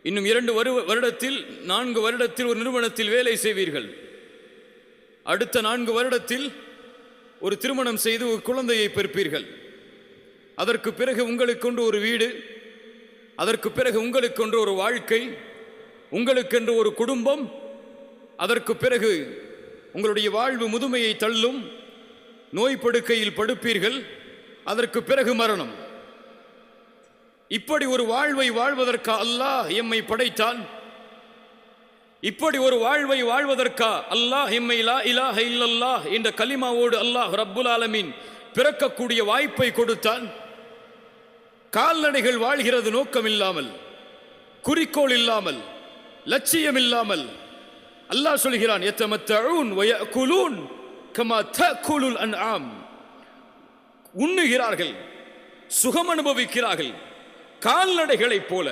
இன்னும் 2 வருடத்தில் 4 வருடத்தில் ஒரு நிறுவனத்தில் வேலை செய்வீர்கள். அடுத்த 4 வருடத்தில் ஒரு திருமணம் செய்து ஒரு குழந்தையை பெறுப்பீர்கள். அதற்கு பிறகு உங்களுக்கென்று ஒரு வீடு, அதற்கு பிறகு உங்களுக்கென்று ஒரு வாழ்க்கை, உங்களுக்கென்று ஒரு குடும்பம். அதற்கு பிறகு உங்களுடைய வாழ்வு முதுமையை தள்ளும், நோய் படுக்கையில் படுப்பீர்கள். அதற்கு பிறகு மரணம். இப்படி ஒரு வாழ்வை வாழ்வதற்கா அல்லாஹ் எம்மை படைத்தான்? இப்படி ஒரு வாழ்வை வாழ்வதற்கா அல்லாஹ் எம்மை லா இலாஹ இல்லல்லாஹ் என்ற கலிமாவோடு அல்லாஹ் ரப்புல் ஆலமீன் பிறக்கக்கூடிய வாய்ப்பை கொடுத்தான்? கால்நடைகள் வாழ்கிறது நோக்கம் இல்லாமல், குறிக்கோள் இல்லாமல், லட்சியம் இல்லாமல். அல்லாஹ் சொல்கிறான், யத்தமத்தஊன் வயஅகுலூன் கமா தஅகுலுல் அன்ஆம். உண்ணுகிறார்கள், சுகம் அனுபவிக்கிறார்கள் கால்நடைகளைப் போல.